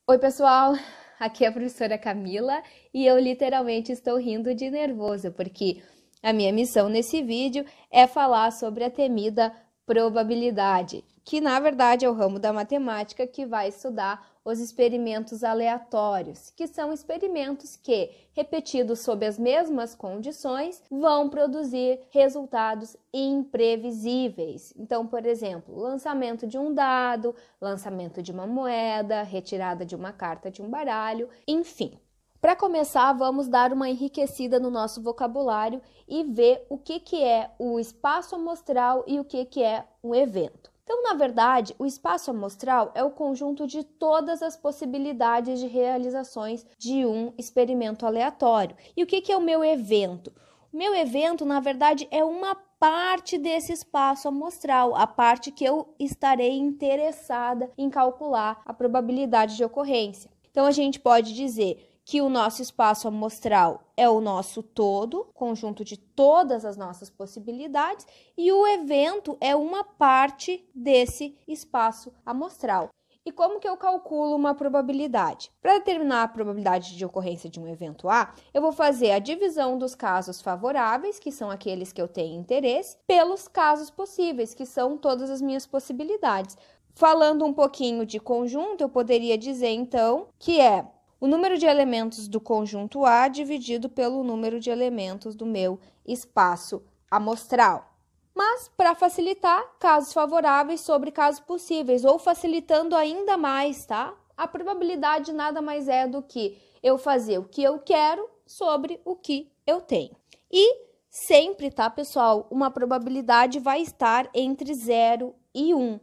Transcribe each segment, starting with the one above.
Oi, pessoal! Aqui é a professora Camila e eu literalmente estou rindo de nervoso porque a minha missão nesse vídeo é falar sobre a temida probabilidade, que na verdade é o ramo da matemática que vai estudar os experimentos aleatórios, que são experimentos que, repetidos sob as mesmas condições, vão produzir resultados imprevisíveis. Então, por exemplo, lançamento de um dado, lançamento de uma moeda, retirada de uma carta de um baralho, enfim. Para começar, vamos dar uma enriquecida no nosso vocabulário e ver o que é o espaço amostral e o que é um evento. Então, na verdade, o espaço amostral é o conjunto de todas as possibilidades de realizações de um experimento aleatório. E o que é o meu evento? O meu evento, na verdade, é uma parte desse espaço amostral, a parte que eu estarei interessada em calcular a probabilidade de ocorrência. Então, a gente pode dizer que o nosso espaço amostral é o nosso todo, conjunto de todas as nossas possibilidades, e o evento é uma parte desse espaço amostral. E como que eu calculo uma probabilidade? Para determinar a probabilidade de ocorrência de um evento A, eu vou fazer a divisão dos casos favoráveis, que são aqueles que eu tenho interesse, pelos casos possíveis, que são todas as minhas possibilidades. Falando um pouquinho de conjunto, eu poderia dizer, então, que é o número de elementos do conjunto A dividido pelo número de elementos do meu espaço amostral. Mas, para facilitar, casos favoráveis sobre casos possíveis, ou facilitando ainda mais, tá? A probabilidade nada mais é do que eu fazer o que eu quero sobre o que eu tenho. E sempre, tá, pessoal? Uma probabilidade vai estar entre 0 e 1.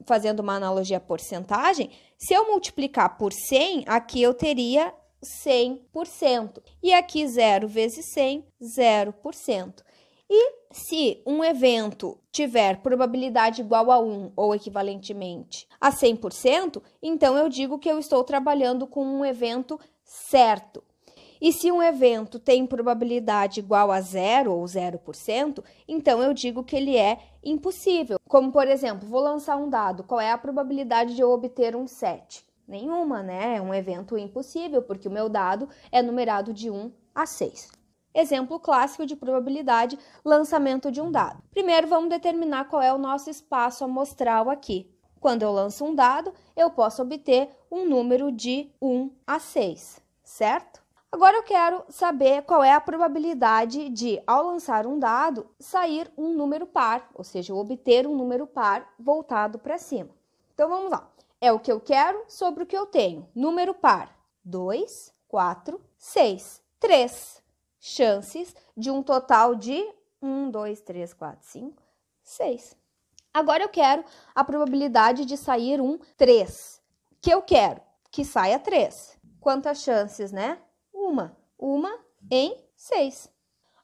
Fazendo uma analogia à porcentagem, se eu multiplicar por 100, aqui eu teria 100%. E aqui 0 vezes 100, 0%. E se um evento tiver probabilidade igual a 1 ou equivalentemente a 100%, então eu digo que eu estou trabalhando com um evento certo. E se um evento tem probabilidade igual a 0 ou 0%, então eu digo que ele é impossível. Como, por exemplo, vou lançar um dado, qual é a probabilidade de eu obter um 7? Nenhuma, né? É um evento impossível, porque o meu dado é numerado de 1 a 6. Exemplo clássico de probabilidade, lançamento de um dado. Primeiro, vamos determinar qual é o nosso espaço amostral aqui. Quando eu lanço um dado, eu posso obter um número de 1 a 6, certo? Agora eu quero saber qual é a probabilidade de, ao lançar um dado, sair um número par, ou seja, obter um número par voltado para cima. Então, vamos lá. É o que eu quero sobre o que eu tenho. Número par, 2, 4, 6. 3 chances de um total de 1, 2, 3, 4, 5, 6. Agora eu quero a probabilidade de sair um 3. Que eu quero? Que saia 3. Quantas chances, né? Uma em 6.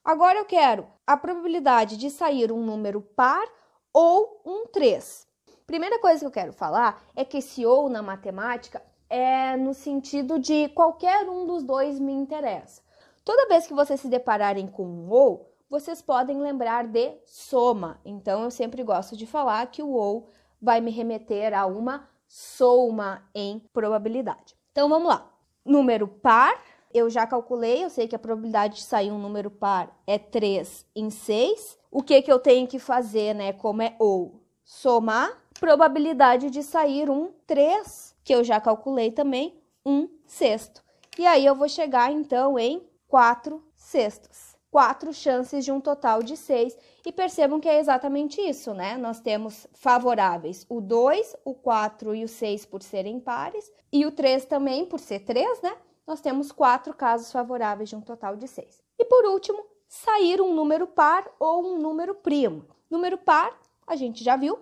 Agora eu quero a probabilidade de sair um número par ou um 3. Primeira coisa que eu quero falar é que esse ou na matemática é no sentido de qualquer um dos dois me interessa. Toda vez que vocês se depararem com um ou, vocês podem lembrar de soma. Então, eu sempre gosto de falar que o ou vai me remeter a uma soma em probabilidade. Então, vamos lá. Número par. Eu já calculei, eu sei que a probabilidade de sair um número par é 3 em 6. O que eu tenho que fazer, né? Como é ou? Somar. Probabilidade de sair um 3, que eu já calculei também, 1/6. E aí, eu vou chegar, então, em 4/6. 4 chances de um total de 6. E percebam que é exatamente isso, né? Nós temos favoráveis o 2, o 4 e o 6 por serem pares. E o 3 também, por ser 3, né? Nós temos 4 casos favoráveis de um total de 6. E por último, sair um número par ou um número primo. Número par, a gente já viu,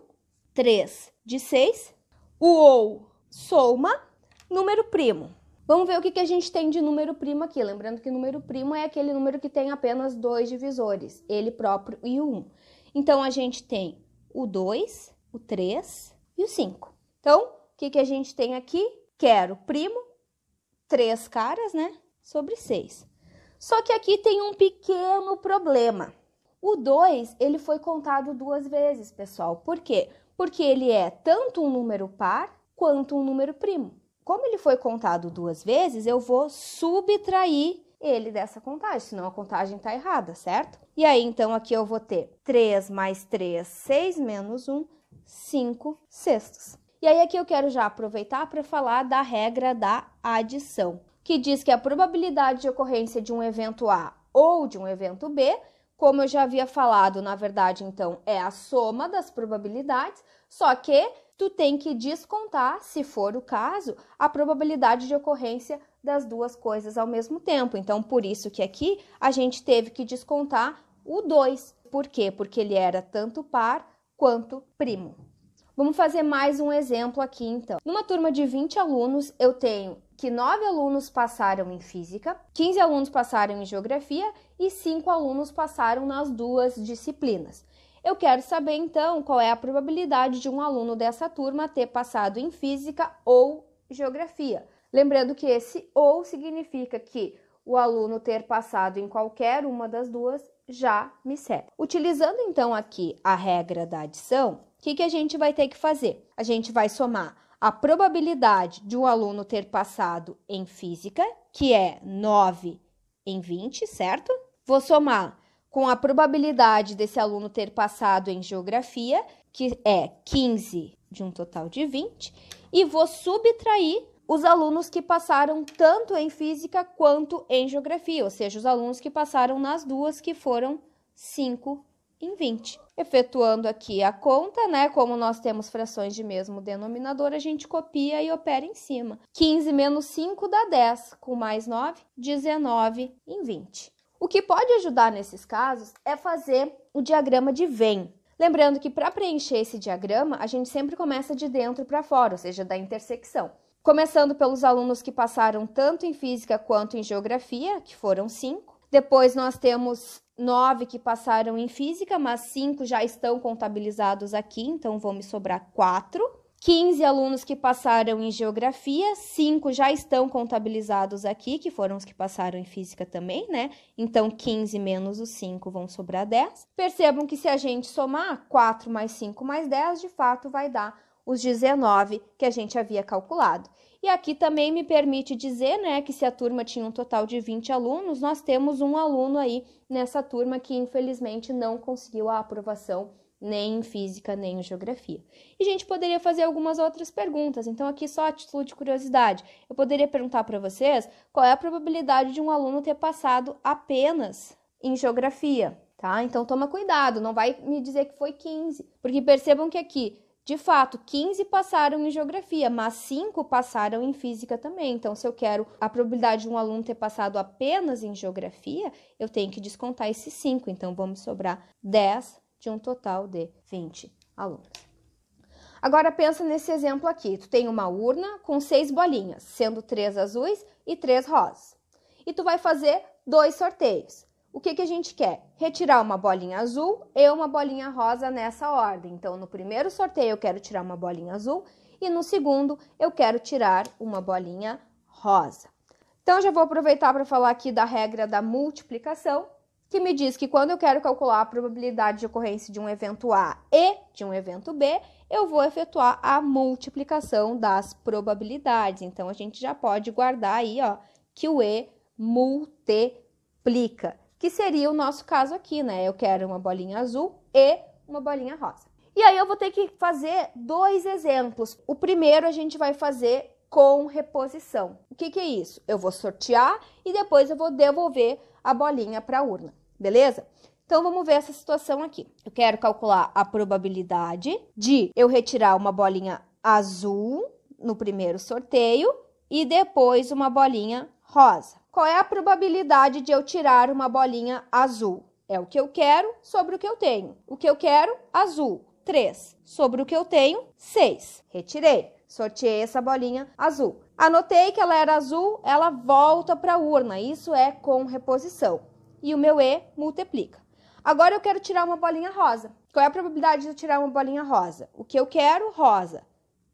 3 de 6. O ou soma, número primo. Vamos ver o que a gente tem de número primo aqui. Lembrando que número primo é aquele número que tem apenas 2 divisores, ele próprio e o 1. Então, a gente tem o 2, o 3 e o 5. Então, o que a gente tem aqui? Quero primo, 3 caras, né? Sobre 6. Só que aqui tem um pequeno problema. O 2, ele foi contado 2 vezes, pessoal. Por quê? Porque ele é tanto um número par quanto um número primo. como ele foi contado 2 vezes, eu vou subtrair ele dessa contagem, senão a contagem está errada, certo? E aí, então, aqui eu vou ter 3 mais 3, 6 menos 1, 5 sextos. E aí, aqui eu quero já aproveitar para falar da regra da adição, que diz que a probabilidade de ocorrência de um evento A ou de um evento B, como eu já havia falado, na verdade, então, é a soma das probabilidades, só que tu tem que descontar, se for o caso, a probabilidade de ocorrência das duas coisas ao mesmo tempo. Então, por isso que aqui a gente teve que descontar o 2. Por quê? Porque ele era tanto par quanto primo. Vamos fazer mais um exemplo aqui, então. Numa turma de 20 alunos, eu tenho que 9 alunos passaram em física, 15 alunos passaram em geografia e 5 alunos passaram nas 2 disciplinas. Eu quero saber, então, qual é a probabilidade de um aluno dessa turma ter passado em física ou geografia. Lembrando que esse ou significa que o aluno ter passado em qualquer uma das duas já me serve. Utilizando, então, aqui a regra da adição, o que a gente vai ter que fazer? A gente vai somar a probabilidade de um aluno ter passado em física, que é 9 em 20, certo? Vou somar com a probabilidade desse aluno ter passado em geografia, que é 15 de um total de 20, e vou subtrair os alunos que passaram tanto em física quanto em geografia, ou seja, os alunos que passaram nas duas, que foram 5 em 20. Efetuando aqui a conta, né, como nós temos frações de mesmo denominador, a gente copia e opera em cima. 15 menos 5 dá 10, com mais 9, 19 em 20. O que pode ajudar nesses casos é fazer o diagrama de Venn. Lembrando que para preencher esse diagrama, a gente sempre começa de dentro para fora, ou seja, da intersecção. Começando pelos alunos que passaram tanto em física quanto em geografia, que foram 5. Depois nós temos 9 que passaram em física, mas 5 já estão contabilizados aqui, então vão me sobrar 4. 15 alunos que passaram em geografia, 5 já estão contabilizados aqui, que foram os que passaram em física também, né? Então, 15 menos os 5 vão sobrar 10. Percebam que se a gente somar 4 mais 5 mais 10, de fato vai dar os 19 que a gente havia calculado. E aqui também me permite dizer, né, que se a turma tinha um total de 20 alunos, nós temos um aluno aí nessa turma que infelizmente não conseguiu a aprovação nem em física, nem em geografia. E a gente poderia fazer algumas outras perguntas, então aqui só a título de curiosidade, eu poderia perguntar para vocês qual é a probabilidade de um aluno ter passado apenas em geografia, tá? Então toma cuidado, não vai me dizer que foi 15, porque percebam que aqui, de fato, 15 passaram em geografia, mas 5 passaram em física também. Então, se eu quero a probabilidade de um aluno ter passado apenas em geografia, eu tenho que descontar esses 5, então vamos sobrar 10 de um total de 20 alunos. Agora, pensa nesse exemplo aqui. Tu tem uma urna com 6 bolinhas, sendo 3 azuis e 3 rosas. E tu vai fazer 2 sorteios. O que a gente quer? Retirar uma bolinha azul e uma bolinha rosa nessa ordem. Então, no primeiro sorteio, eu quero tirar uma bolinha azul e no segundo, eu quero tirar uma bolinha rosa. Então, já vou aproveitar para falar aqui da regra da multiplicação, que me diz que quando eu quero calcular a probabilidade de ocorrência de um evento A e de um evento B, eu vou efetuar a multiplicação das probabilidades. Então, a gente já pode guardar aí, ó, que o E multiplica, que seria o nosso caso aqui, né? Eu quero uma bolinha azul e uma bolinha rosa. E aí, eu vou ter que fazer 2 exemplos. O primeiro a gente vai fazer com reposição. O que é isso? Eu vou sortear e depois eu vou devolver a bolinha para a urna, beleza? Então, vamos ver essa situação aqui. Eu quero calcular a probabilidade de eu retirar uma bolinha azul no primeiro sorteio e depois uma bolinha rosa. Qual é a probabilidade de eu tirar uma bolinha azul? É o que eu quero sobre o que eu tenho. O que eu quero, azul, 3. Sobre o que eu tenho, 6. Retirei. Sorteei essa bolinha azul. Anotei que ela era azul, ela volta para a urna. Isso é com reposição. E o meu E multiplica. Agora eu quero tirar uma bolinha rosa. Qual é a probabilidade de eu tirar uma bolinha rosa? O que eu quero, rosa,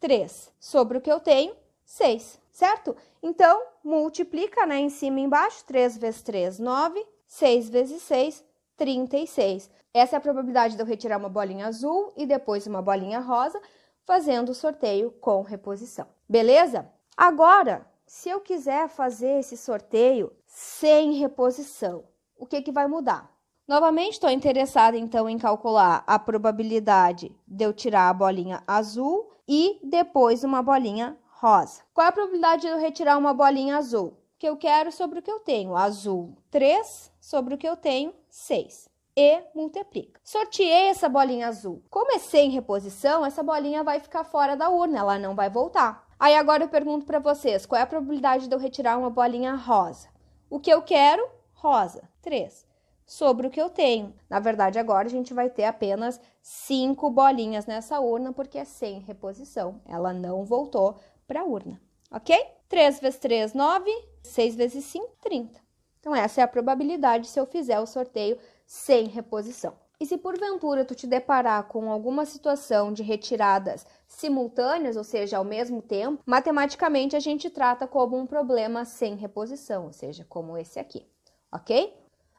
3. Sobre o que eu tenho, 6. Certo? Então, multiplica, né, em cima e embaixo. 3 vezes 3, 9. 6 vezes 6, 36. Essa é a probabilidade de eu retirar uma bolinha azul e depois uma bolinha rosa, fazendo o sorteio com reposição. Beleza? Agora, se eu quiser fazer esse sorteio sem reposição, o que vai mudar? Novamente, estou interessada, então, em calcular a probabilidade de eu tirar a bolinha azul e depois uma bolinha rosa. Qual é a probabilidade de eu retirar uma bolinha azul? O que eu quero sobre o que eu tenho. Azul, 3 sobre o que eu tenho, 6. E multiplica. Sorteei essa bolinha azul. Como é sem reposição, essa bolinha vai ficar fora da urna, ela não vai voltar. Aí agora eu pergunto para vocês, qual é a probabilidade de eu retirar uma bolinha rosa? O que eu quero? Rosa, 3. Sobre o que eu tenho. Na verdade, agora a gente vai ter apenas 5 bolinhas nessa urna, porque é sem reposição. Ela não voltou para a urna, ok? 3 vezes 3, 9. 6 vezes 5, 30. Então, essa é a probabilidade se eu fizer o sorteio sem reposição. E se porventura tu te deparar com alguma situação de retiradas simultâneas, ou seja, ao mesmo tempo, matematicamente a gente trata como um problema sem reposição, ou seja, como esse aqui, ok?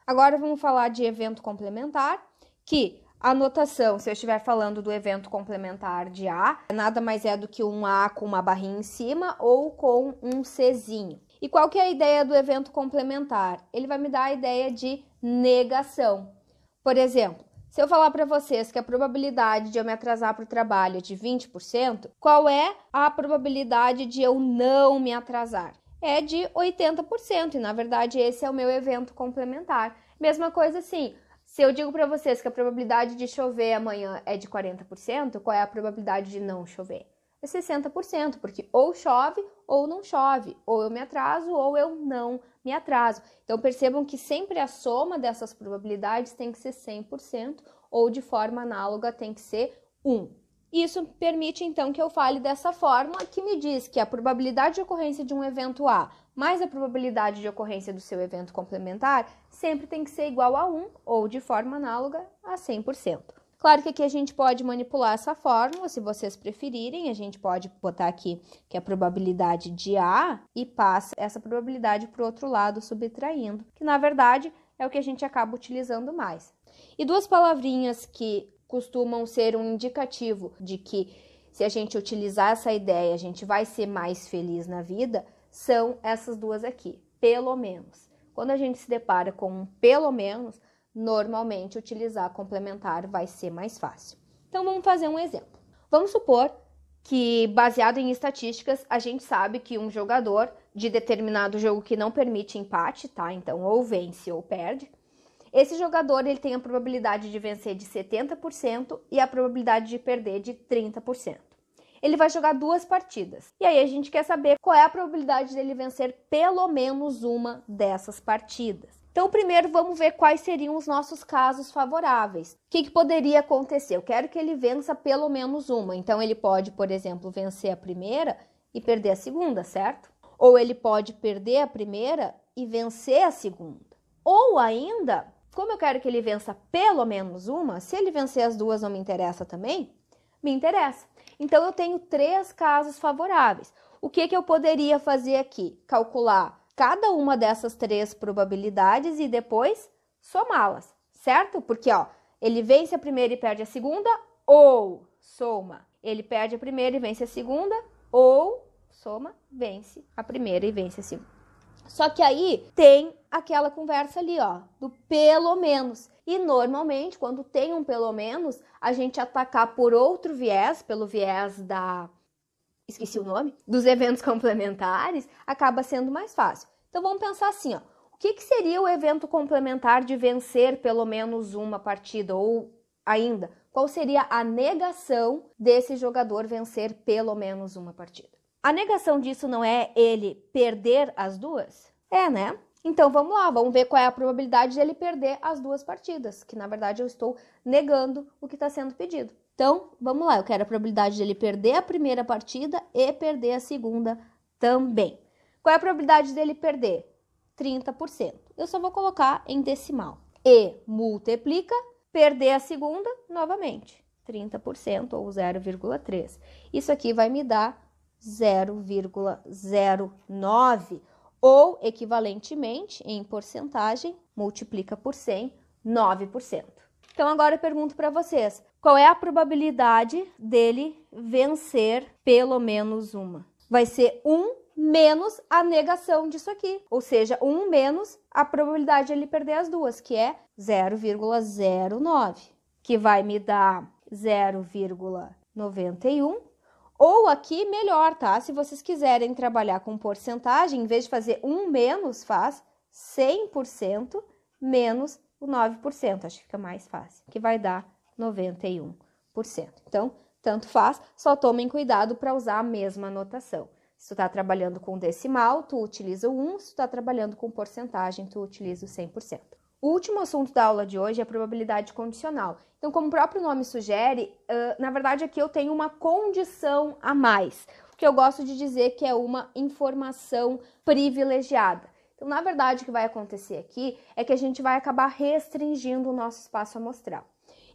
Agora vamos falar de evento complementar, que a notação, se eu estiver falando do evento complementar de A, nada mais é do que um A com uma barrinha em cima ou com um Czinho. E qual que é a ideia do evento complementar? Ele vai me dar a ideia de negação. Por exemplo, se eu falar para vocês que a probabilidade de eu me atrasar para o trabalho é de 20%, qual é a probabilidade de eu não me atrasar? É de 80%, e na verdade esse é o meu evento complementar. Mesma coisa assim, se eu digo para vocês que a probabilidade de chover amanhã é de 40%, qual é a probabilidade de não chover? É 60%, porque ou chove ou não chove, ou eu me atraso ou eu não me atraso. Então percebam que sempre a soma dessas probabilidades tem que ser 100%, ou de forma análoga tem que ser 1. Isso permite, então, que eu fale dessa fórmula que me diz que a probabilidade de ocorrência de um evento A mais a probabilidade de ocorrência do seu evento complementar sempre tem que ser igual a 1 ou, de forma análoga, a 100%. Claro que aqui a gente pode manipular essa fórmula, se vocês preferirem, a gente pode botar aqui que a probabilidade de A e passa essa probabilidade para o outro lado, subtraindo, que na verdade é o que a gente acaba utilizando mais. E duas palavrinhas que costumam ser um indicativo de que se a gente utilizar essa ideia, a gente vai ser mais feliz na vida, são essas duas aqui, pelo menos. Quando a gente se depara com um pelo menos, normalmente utilizar complementar vai ser mais fácil. Então vamos fazer um exemplo. Vamos supor que, baseado em estatísticas, a gente sabe que um jogador de determinado jogo que não permite empate, tá? Então ou vence ou perde. Esse jogador ele tem a probabilidade de vencer de 70% e a probabilidade de perder de 30%. Ele vai jogar 2 partidas. E aí a gente quer saber qual é a probabilidade dele vencer pelo menos uma dessas partidas. Então, primeiro vamos ver quais seriam os nossos casos favoráveis. O que poderia acontecer? Eu quero que ele vença pelo menos uma. Então, ele pode, por exemplo, vencer a primeira e perder a segunda, certo? Ou ele pode perder a primeira e vencer a segunda. Ou ainda, como eu quero que ele vença pelo menos uma, se ele vencer as duas não me interessa também? Me interessa. Então, eu tenho 3 casos favoráveis. O que eu poderia fazer aqui? Calcular cada uma dessas 3 probabilidades e depois somá-las, certo? Porque, ó, ele vence a primeira e perde a segunda, ou soma, ele perde a primeira e vence a segunda, ou soma, vence a primeira e vence a segunda. Só que aí tem aquela conversa ali, ó, do pelo menos. E normalmente, quando tem um pelo menos, a gente atacar por outro viés, pelo viés da... esqueci o nome, dos eventos complementares, acaba sendo mais fácil. Então, vamos pensar assim, ó, o que seria o evento complementar de vencer pelo menos uma partida? Ou ainda, qual seria a negação desse jogador vencer pelo menos uma partida? A negação disso não é ele perder as duas? É, né? Então, vamos lá, vamos ver qual é a probabilidade de ele perder as 2 partidas, que na verdade eu estou negando o que está sendo pedido. Então, vamos lá, eu quero a probabilidade de ele perder a primeira partida e perder a segunda também. Qual é a probabilidade dele perder? 30%. Eu só vou colocar em decimal. E multiplica, perder a segunda novamente. 30% ou 0,3. Isso aqui vai me dar 0,09, ou equivalentemente, em porcentagem, multiplica por 100, 9%. Então, agora eu pergunto para vocês, qual é a probabilidade dele vencer pelo menos uma? Vai ser 1 menos a negação disso aqui, ou seja, 1 menos a probabilidade de ele perder as duas, que é 0,09, que vai me dar 0,91, ou aqui melhor, tá? Se vocês quiserem trabalhar com porcentagem, em vez de fazer 1 menos, faz 100% menos o 9%, acho que fica mais fácil, que vai dar 91%. Então, tanto faz, só tomem cuidado para usar a mesma notação. Se tu está trabalhando com decimal, tu utiliza o 1, se tu está trabalhando com porcentagem, tu utiliza o 100%. O último assunto da aula de hoje é a probabilidade condicional. Então, como o próprio nome sugere, na verdade aqui eu tenho uma condição a mais, o que eu gosto de dizer que é uma informação privilegiada. Então, na verdade, o que vai acontecer aqui é que a gente vai acabar restringindo o nosso espaço amostral.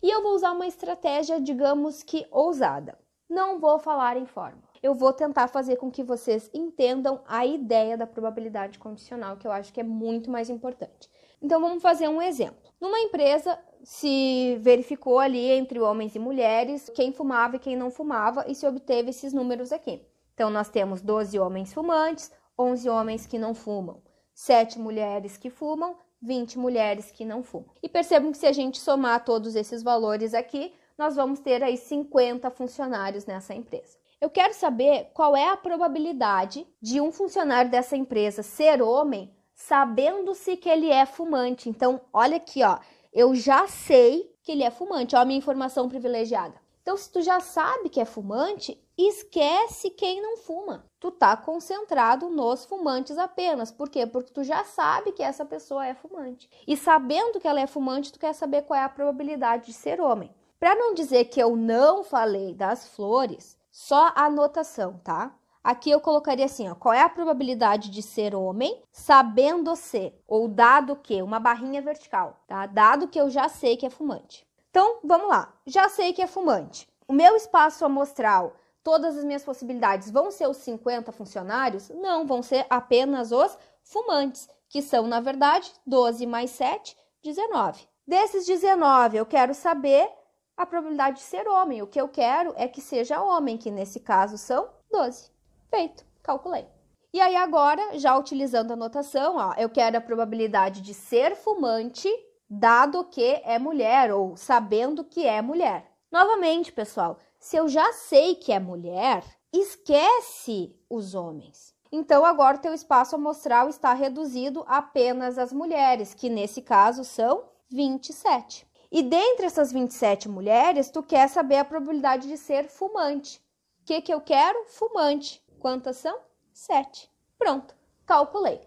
E eu vou usar uma estratégia, digamos que ousada. Não vou falar em fórmula. Eu vou tentar fazer com que vocês entendam a ideia da probabilidade condicional, que eu acho que é muito mais importante. Então, vamos fazer um exemplo. Numa empresa, se verificou ali entre homens e mulheres quem fumava e quem não fumava e se obteve esses números aqui. Então, nós temos 12 homens fumantes, 11 homens que não fumam, 7 mulheres que fumam, 20 mulheres que não fumam. E percebam que se a gente somar todos esses valores aqui, nós vamos ter aí 50 funcionários nessa empresa. Eu quero saber qual é a probabilidade de um funcionário dessa empresa ser homem, sabendo-se que ele é fumante. Então, olha aqui, ó, eu já sei que ele é fumante, ó, a minha informação privilegiada. Então, se tu já sabe que é fumante, esquece quem não fuma. Tu tá concentrado nos fumantes apenas. Por quê? Porque tu já sabe que essa pessoa é fumante. E sabendo que ela é fumante, tu quer saber qual é a probabilidade de ser homem. Para não dizer que eu não falei das flores, só a anotação, tá? Aqui eu colocaria assim, ó, qual é a probabilidade de ser homem, sabendo ser, ou dado que, uma barrinha vertical, tá? Dado que eu já sei que é fumante. Então, vamos lá. Já sei que é fumante. O meu espaço amostral, todas as minhas possibilidades vão ser os 50 funcionários? Não, vão ser apenas os fumantes, que são, na verdade, 12 mais 7, 19. Desses 19, eu quero saber a probabilidade de ser homem. O que eu quero é que seja homem, que nesse caso são 12. Feito, calculei. E aí agora, já utilizando a notação, ó, eu quero a probabilidade de ser fumante, dado que é mulher, ou sabendo que é mulher. Novamente, pessoal, se eu já sei que é mulher, esquece os homens. Então, agora o teu espaço amostral está reduzido apenas às mulheres, que nesse caso são 27. E dentre essas 27 mulheres, tu quer saber a probabilidade de ser fumante. O que eu quero? Fumante. Quantas são? 7. Pronto, calculei.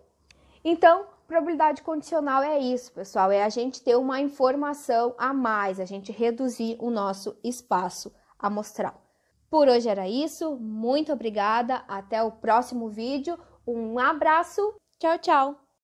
Então, probabilidade condicional é isso, pessoal. É a gente ter uma informação a mais, a gente reduzir o nosso espaço amostral. Por hoje era isso. Muito obrigada. Até o próximo vídeo. Um abraço. Tchau, tchau.